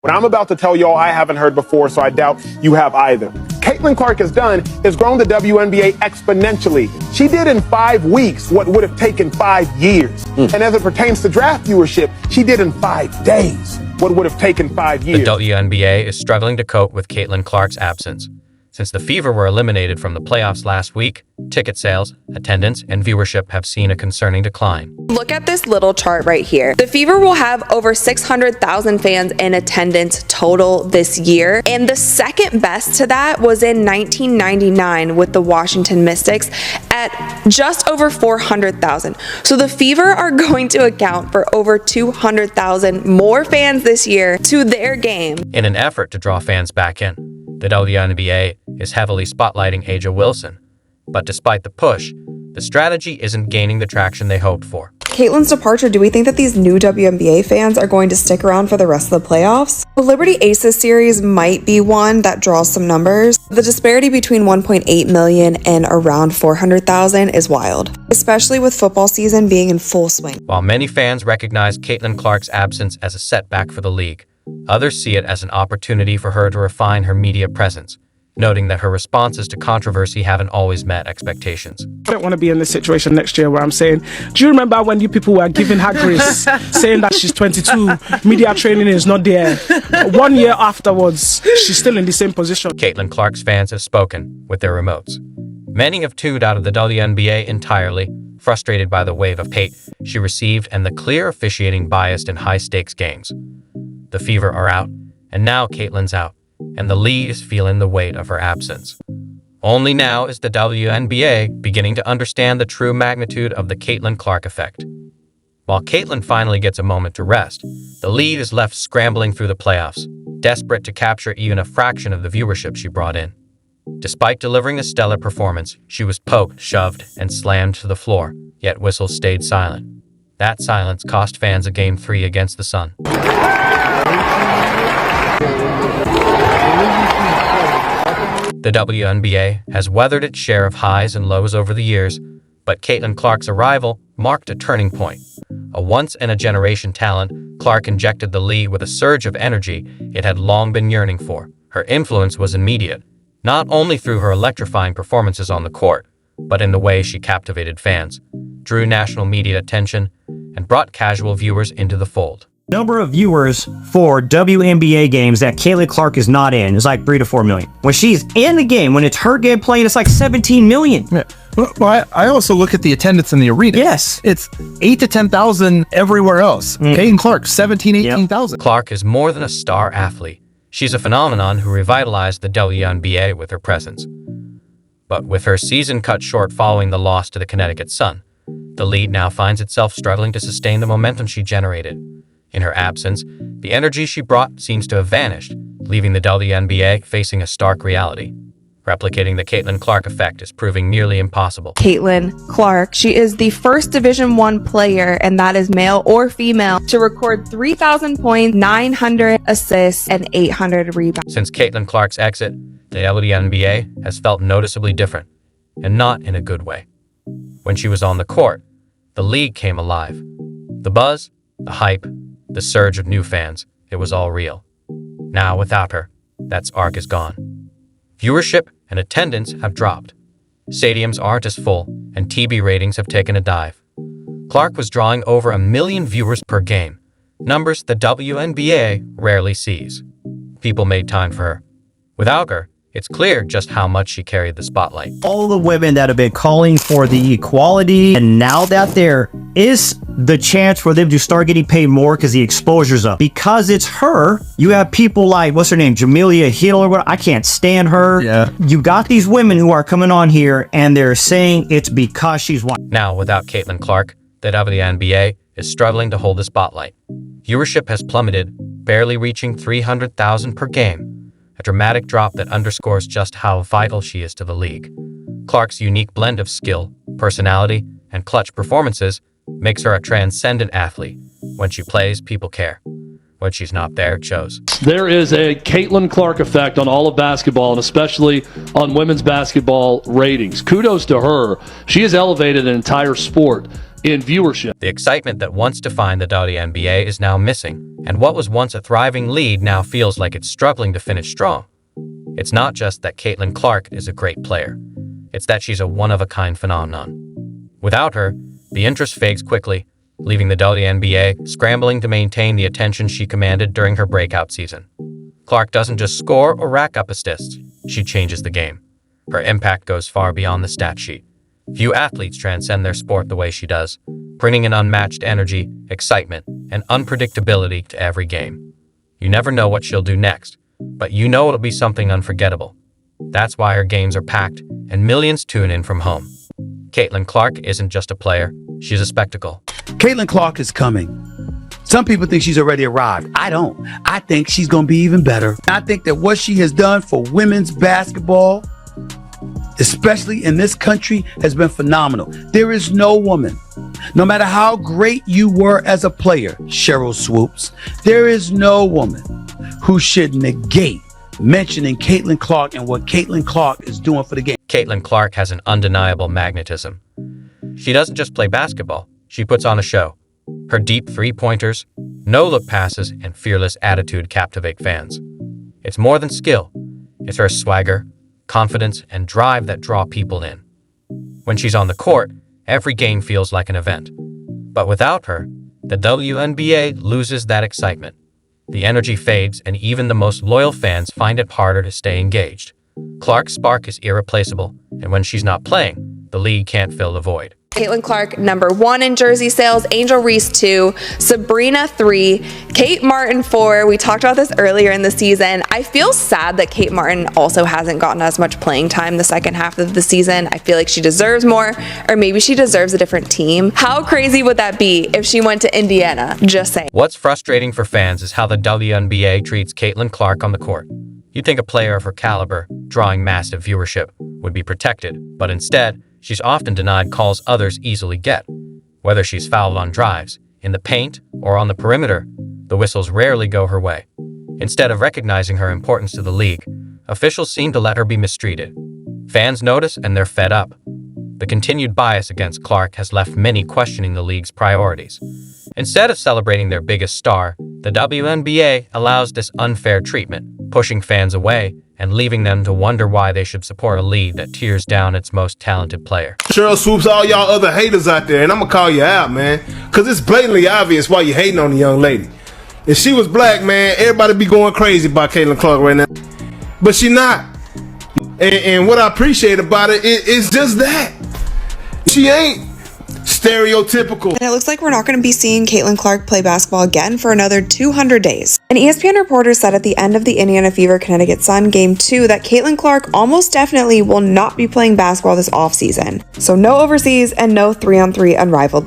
What I'm about to tell y'all I haven't heard before, so I doubt you have either. Caitlin Clark has done is grown the WNBA exponentially. She did in 5 weeks what would have taken 5 years. And as it pertains to draft viewership, she did in 5 days what would have taken 5 years. The WNBA is struggling to cope with Caitlin Clark's absence. Since the Fever were eliminated from the playoffs last week, ticket sales, attendance, and viewership have seen a concerning decline. Look at this little chart right here. The Fever will have over 600,000 fans in attendance total this year, and the second best to that was in 1999 with the Washington Mystics at just over 400,000. So the Fever are going to account for over 200,000 more fans this year to their game. In an effort to draw fans back in, the WNBA is heavily spotlighting A'ja Wilson. But despite the push, the strategy isn't gaining the traction they hoped for. Caitlin's departure, do we think that these new WNBA fans are going to stick around for the rest of the playoffs? The Liberty Aces series might be one that draws some numbers. The disparity between 1.8 million and around 400,000 is wild, especially with football season being in full swing. While many fans recognize Caitlin Clark's absence as a setback for the league, others see it as an opportunity for her to refine her media presence, noting that her responses to controversy haven't always met expectations. I don't want to be in this situation next year where I'm saying, do you remember when you people were giving her grace, saying that she's 22, media training is not there. 1 year afterwards, she's still in the same position. Caitlin Clark's fans have spoken with their remotes. Many have tuned out of the WNBA entirely, frustrated by the wave of hate she received and the clear officiating bias in high-stakes games. The Fever are out, and now Caitlin's out, and the league is feeling the weight of her absence. Only now is the WNBA beginning to understand the true magnitude of the Caitlin Clark effect. While Caitlin finally gets a moment to rest, the league is left scrambling through the playoffs, desperate to capture even a fraction of the viewership she brought in. Despite delivering a stellar performance, she was poked, shoved, and slammed to the floor, yet whistles stayed silent. That silence cost fans a Game 3 against the Sun. The WNBA has weathered its share of highs and lows over the years, but Caitlin Clark's arrival marked a turning point. A once-in-a-generation talent, Clark injected the league with a surge of energy it had long been yearning for. Her influence was immediate, not only through her electrifying performances on the court, but in the way she captivated fans, drew national media attention, and brought casual viewers into the fold. Number of viewers for WNBA games that Caitlin Clark is not in is like 3 to 4 million. When she's in the game, when it's her game playing, it's like 17 million. Yeah. Well, I also look at the attendance in the arena. Yes. It's 8 to 10,000 everywhere else. Caitlin Clark, 17, 18,000. Clark is more than a star athlete. She's a phenomenon who revitalized the WNBA with her presence. But with her season cut short following the loss to the Connecticut Sun, the league now finds itself struggling to sustain the momentum she generated. In her absence, the energy she brought seems to have vanished, leaving the WNBA facing a stark reality. Replicating the Caitlin Clark effect is proving nearly impossible. Caitlin Clark, she is the first Division I player, and that is male or female, to record 3,000 points, 900 assists, and 800 rebounds. Since Caitlin Clark's exit, the WNBA has felt noticeably different, and not in a good way. When she was on the court, the league came alive. The buzz, the hype, the surge of new fans, it was all real. Now, without her, that spark is gone. Viewership and attendance have dropped. Stadiums aren't as full, and TV ratings have taken a dive. Clark was drawing over 1 million viewers per game, numbers the WNBA rarely sees. People made time for her. Without her, it's clear just how much she carried the spotlight. All the women that have been calling for the equality, and now that there is the chance for them to start getting paid more because the exposure's up. Because it's her, you have people like, what's her name, Jamelia Hill or what? I can't stand her. Yeah. You got these women who are coming on here and they're saying it's because she's white. Now, without Caitlin Clark, the WNBA is struggling to hold the spotlight. Viewership has plummeted, barely reaching 300,000 per game. A dramatic drop that underscores just how vital she is to the league. Clark's unique blend of skill, personality, and clutch performances makes her a transcendent athlete. When she plays, people care. When she's not there, it shows. There is a Caitlin Clark effect on all of basketball, and especially on women's basketball ratings. Kudos to her. She has elevated an entire sport in viewership. The excitement that once defined the WNBA is now missing, and what was once a thriving league now feels like it's struggling to finish strong. It's not just that Caitlin Clark is a great player. It's that she's a one-of-a-kind phenomenon. Without her, the interest fades quickly, leaving the WNBA scrambling to maintain the attention she commanded during her breakout season. Clark doesn't just score or rack up assists, she changes the game. Her impact goes far beyond the stat sheet. Few athletes transcend their sport the way she does, bringing an unmatched energy, excitement, and unpredictability to every game. You never know what she'll do next, but you know it'll be something unforgettable. That's why her games are packed, and millions tune in from home. Caitlin Clark isn't just a player, she's a spectacle. Caitlin Clark is coming. Some people think she's already arrived. I don't. I think she's going to be even better. I think that what she has done for women's basketball, especially in this country, has been phenomenal. There is no woman, no matter how great you were as a player, Cheryl Swoops, there is no woman who should negate mentioning Caitlin Clark and what Caitlin Clark is doing for the game. Caitlin Clark has an undeniable magnetism. She doesn't just play basketball, she puts on a show. Her deep three-pointers, no-look passes, and fearless attitude captivate fans. It's more than skill. It's her swagger, confidence, and drive that draw people in. When she's on the court, every game feels like an event. But without her, the WNBA loses that excitement. The energy fades, and even the most loyal fans find it harder to stay engaged. Clark's spark is irreplaceable, and when she's not playing, the league can't fill the void. Caitlin Clark, #1 in jersey sales, Angel Reese 2, Sabrina 3, Kate Martin 4. We talked about this earlier in the season. I feel sad that Kate Martin also hasn't gotten as much playing time the second half of the season. I feel like she deserves more, or maybe she deserves a different team. How crazy would that be if she went to Indiana? Just saying. What's frustrating for fans is how the WNBA treats Caitlin Clark on the court. You'd think a player of her caliber, drawing massive viewership, would be protected, but instead, she's often denied calls others easily get. Whether she's fouled on drives, in the paint, or on the perimeter, the whistles rarely go her way. Instead of recognizing her importance to the league, officials seem to let her be mistreated. Fans notice and they're fed up. The continued bias against Clark has left many questioning the league's priorities. Instead of celebrating their biggest star, the WNBA allows this unfair treatment, pushing fans away and leaving them to wonder why they should support a league that tears down its most talented player. Cheryl Swoops, all y'all other haters out there, and I'm gonna call you out, man, because it's blatantly obvious why you're hating on the young lady. If she was black, man, everybody be going crazy about Caitlin Clark right now, but she not. And what I appreciate about it is just that she ain't stereotypical. And it looks like we're not going to be seeing Caitlin Clark play basketball again for another 200 days. An ESPN reporter said at the end of the Indiana Fever Connecticut Sun Game 2 that Caitlin Clark almost definitely will not be playing basketball this offseason. So no overseas and no 3-on-3 unrivaled league.